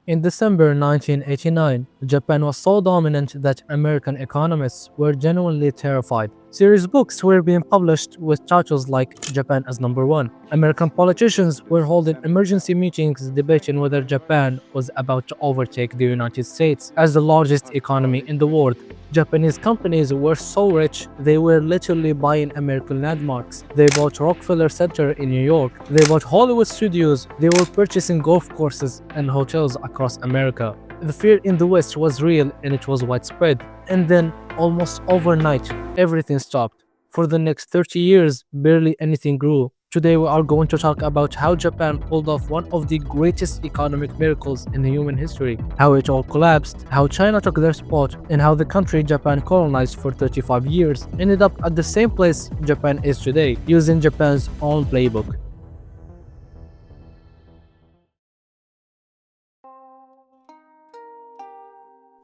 In December 1989, Japan was so dominant that American economists were genuinely terrified. Serious books were being published with titles like Japan as Number One. American politicians were holding emergency meetings debating whether Japan was about to overtake the United States as the largest economy in the world. Japanese companies were so rich, they were literally buying American landmarks. They bought Rockefeller Center in New York, they bought Hollywood studios, they were purchasing golf courses and hotels across America. The fear in the West was real and it was widespread. And then, almost overnight, everything stopped. For the next 30 years, barely anything grew. Today we are going to talk about how Japan pulled off one of the greatest economic miracles in human history, how it all collapsed, how China took their spot, and how the country Japan colonized for 35 years ended up at the same place Japan is today, using Japan's own playbook.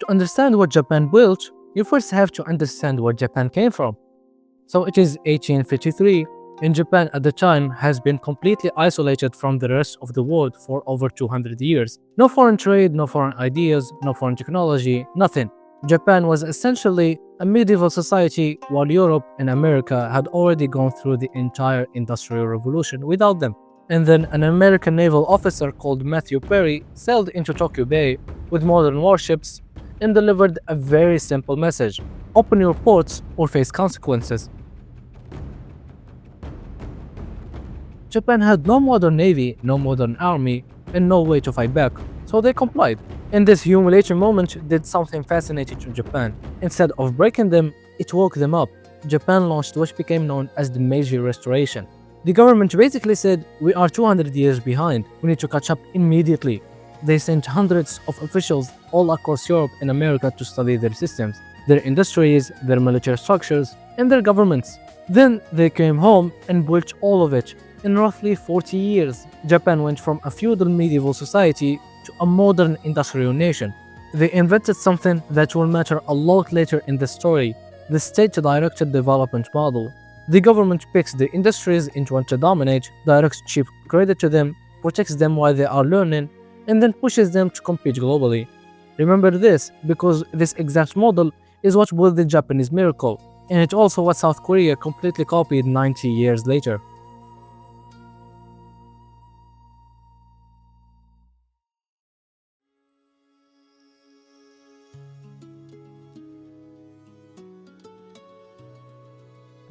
To understand what Japan built, you first have to understand where Japan came from. So it is 1853, and Japan at the time has been completely isolated from the rest of the world for over 200 years. No foreign trade, no foreign ideas, no foreign technology, nothing. Japan was essentially a medieval society while Europe and America had already gone through the entire Industrial Revolution without them. And then an American naval officer called Matthew Perry sailed into Tokyo Bay with modern warships and delivered a very simple message: open your ports or face consequences. Japan had no modern navy, no modern army, and no way to fight back, so they complied. And this humiliating moment did something fascinating to Japan. Instead of breaking them, it woke them up. Japan launched what became known as the Meiji Restoration. The government basically said, we are 200 years behind, we need to catch up immediately. They sent hundreds of officials all across Europe and America to study their systems, their industries, their military structures, and their governments. Then they came home and built all of it. In roughly 40 years, Japan went from a feudal medieval society to a modern industrial nation. They invented something that will matter a lot later in the story: the state-directed development model. The government picks the industries it wants to dominate, directs cheap credit to them, protects them while they are learning, and then pushes them to compete globally. Remember this, because this exact model is what built the Japanese miracle, and it's also what South Korea completely copied 90 years later.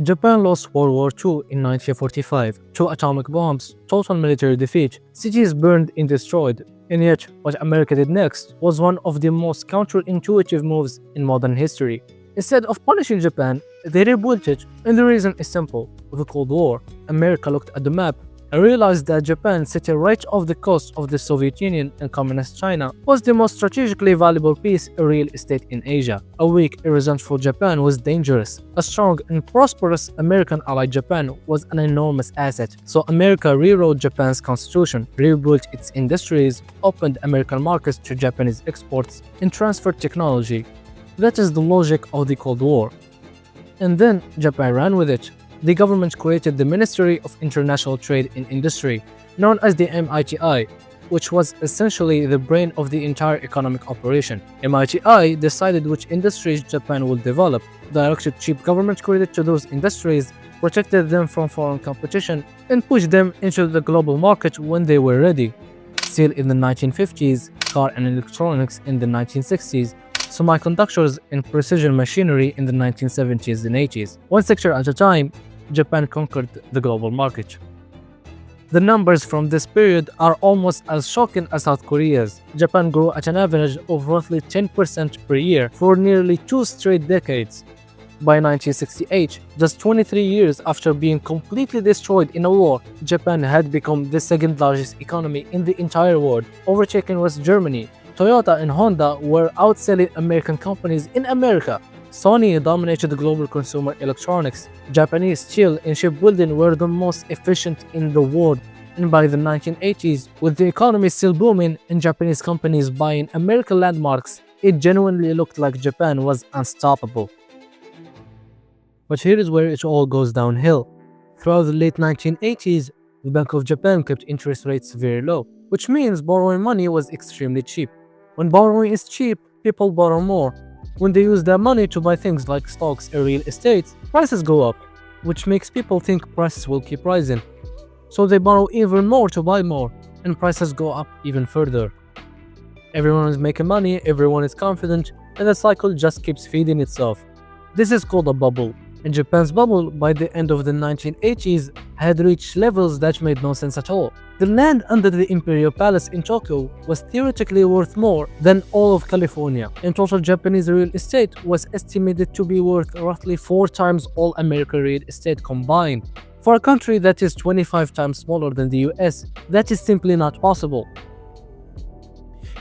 Japan lost World War II in 1945, two atomic bombs, total military defeat, cities burned and destroyed, and yet what America did next was one of the most counterintuitive moves in modern history. Instead of punishing Japan, they rebuilt it, and the reason is simple: the Cold War. America looked at the map and realized that Japan, sitting right off the coast of the Soviet Union and Communist China, was the most strategically valuable piece of real estate in Asia. A weak, irresentful Japan was dangerous. A strong and prosperous American ally Japan was an enormous asset. So America rewrote Japan's constitution, rebuilt its industries, opened American markets to Japanese exports, and transferred technology. That is the logic of the Cold War. And then Japan ran with it. The government created the Ministry of International Trade and Industry, known as the MITI, which was essentially the brain of the entire economic operation. MITI decided which industries Japan would develop, directed cheap government credit to those industries, protected them from foreign competition, and pushed them into the global market when they were ready. Steel in the 1950s, car and electronics in the 1960s, semiconductors and precision machinery in the 1970s and 80s. One sector at a time, Japan conquered the global market. The numbers from this period are almost as shocking as South Korea's. Japan grew at an average of roughly 10% per year for nearly 2 straight decades. By 1968, just 23 years after being completely destroyed in a war, Japan had become the second largest economy in the entire world, overtaken West Germany. Toyota and Honda were outselling American companies in America. Sony dominated global consumer electronics. Japanese steel and shipbuilding were the most efficient in the world. And by the 1980s, with the economy still booming and Japanese companies buying American landmarks, it genuinely looked like Japan was unstoppable. But here is where it all goes downhill. Throughout the late 1980s, the Bank of Japan kept interest rates very low, which means borrowing money was extremely cheap. When borrowing is cheap, people borrow more. When they use their money to buy things like stocks or real estate, prices go up, which makes people think prices will keep rising. So they borrow even more to buy more, and prices go up even further. Everyone is making money, everyone is confident, and the cycle just keeps feeding itself. This is called a bubble. And Japan's bubble, by the end of the 1980s, had reached levels that made no sense at all. The land under the Imperial Palace in Tokyo was theoretically worth more than all of California, and total Japanese real estate was estimated to be worth roughly 4 times all American real estate combined. For a country that is 25 times smaller than the US, that is simply not possible.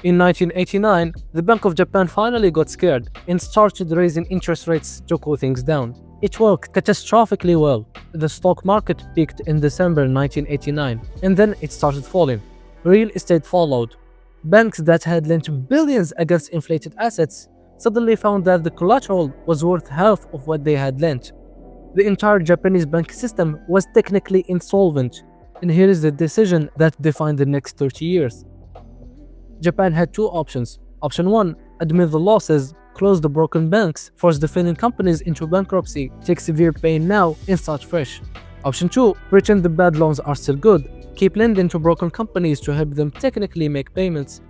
In 1989, the Bank of Japan finally got scared and started raising interest rates to cool things down. It worked catastrophically well. The stock market peaked in December 1989, and then it started falling. Real estate followed. Banks that had lent billions against inflated assets suddenly found that the collateral was worth half of what they had lent. The entire Japanese bank system was technically insolvent, and here is the decision that defined the next 30 years. Japan had 2 options. Option 1, admit the losses, close the broken banks, force the failing companies into bankruptcy, take severe pain now, and start fresh. Option 2, pretend the bad loans are still good, keep lending to broken companies to help them technically make payments,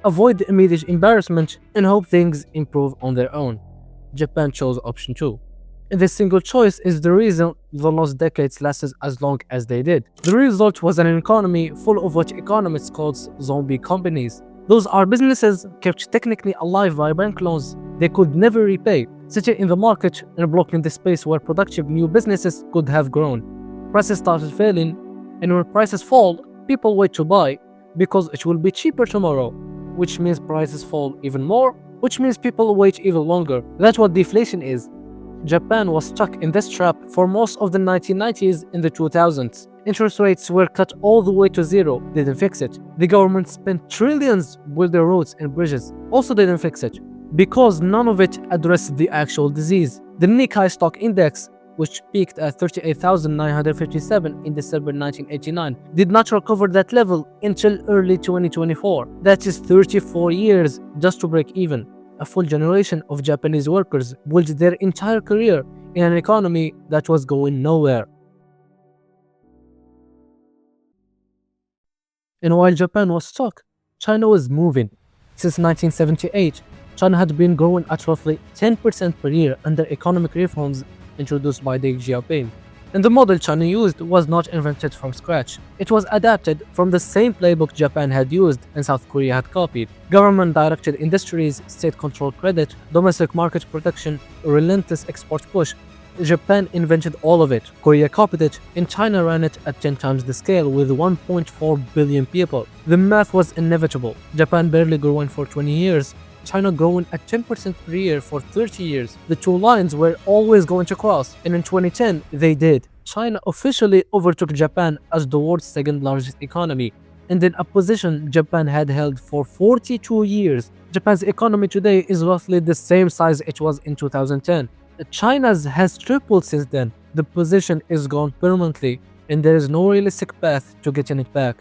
avoid the immediate embarrassment, and hope things improve on their own. Japan chose option 2. And this single choice is the reason the lost decades lasted as long as they did. The result was an economy full of what economists call zombie companies. Those are businesses kept technically alive by bank loans they could never repay, sitting in the market and blocking the space where productive new businesses could have grown. Prices started falling, and when prices fall, people wait to buy because it will be cheaper tomorrow, which means prices fall even more, which means people wait even longer. That's what deflation is. Japan was stuck in this trap for most of the 1990s and the 2000s. Interest rates were cut all the way to zero, didn't fix it. The government spent trillions building roads and bridges, also didn't fix it, because none of it addressed the actual disease. The Nikkei stock index, which peaked at 38,957 in December 1989, did not recover that level until early 2024. That is 34 years just to break even. A full generation of Japanese workers built their entire career in an economy that was going nowhere. And while Japan was stuck, China was moving. Since 1978, China had been growing at roughly 10% per year under economic reforms introduced by Deng Xiaoping. And the model China used was not invented from scratch. It was adapted from the same playbook Japan had used and South Korea had copied. Government-directed industries, state-controlled credit, domestic market protection, a relentless export push. Japan invented all of it, Korea copied it, and China ran it at 10 times the scale with 1.4 billion people. The math was inevitable. Japan barely growing for 20 years, China growing at 10% per year for 30 years. The 2 lines were always going to cross, and in 2010, they did. China officially overtook Japan as the world's 2nd largest economy, and in a position Japan had held for 42 years. Japan's economy today is roughly the same size it was in 2010. China's has tripled since then. The position is gone permanently, and there is no realistic path to getting it back.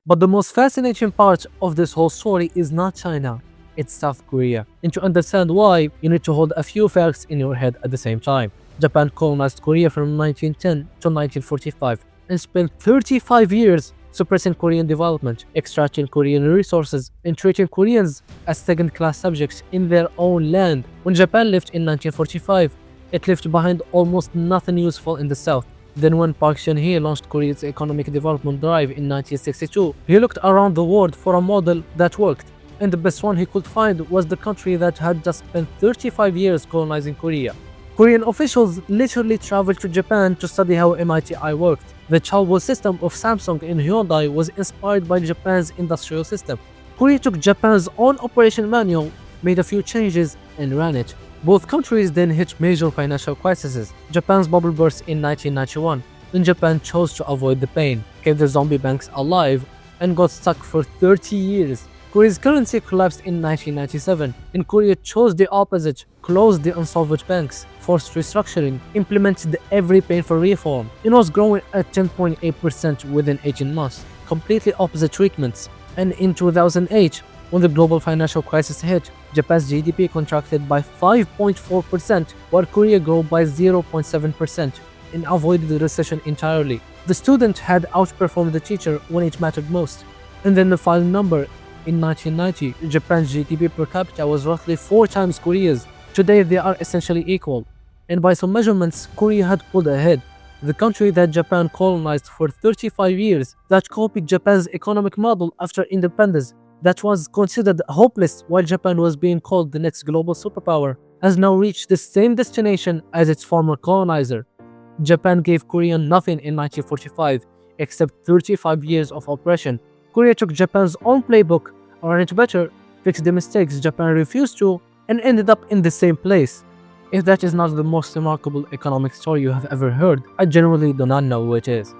But the most fascinating part of this whole story is not China, it's South Korea. And to understand why, you need to hold a few facts in your head at the same time. Japan colonized Korea from 1910 to 1945 and spent 35 years suppressing Korean development, extracting Korean resources, and treating Koreans as second-class subjects in their own land. When Japan left in 1945, it left behind almost nothing useful in the south. Then when Park Chung-hee launched Korea's economic development drive in 1962, he looked around the world for a model that worked, and the best one he could find was the country that had just spent 35 years colonizing Korea. Korean officials literally traveled to Japan to study how MITI worked. The Chaebol system of Samsung and Hyundai was inspired by Japan's industrial system. Korea took Japan's own operation manual, made a few changes, and ran it. Both countries then hit major financial crises. Japan's bubble burst in 1991, then Japan chose to avoid the pain, kept the zombie banks alive, and got stuck for 30 years. Korea's currency collapsed in 1997, and Korea chose the opposite, closed the unsolved banks, forced restructuring, implemented every painful reform, and was growing at 10.8% within 18 months. Completely opposite treatments. And in 2008, when the global financial crisis hit, Japan's GDP contracted by 5.4%, while Korea grew by 0.7% and avoided the recession entirely. The student had outperformed the teacher when it mattered most. And then the final number, in 1990, Japan's GDP per capita was roughly 4 times Korea's. Today they are essentially equal. And by some measurements, Korea had pulled ahead. The country that Japan colonized for 35 years, that copied Japan's economic model after independence, that was considered hopeless while Japan was being called the next global superpower, has now reached the same destination as its former colonizer. Japan gave Korea nothing in 1945 except 35 years of oppression. Korea took Japan's own playbook, ran it better, fixed the mistakes Japan refused to, and ended up in the same place. If that is not the most remarkable economic story you have ever heard, I genuinely do not know what is.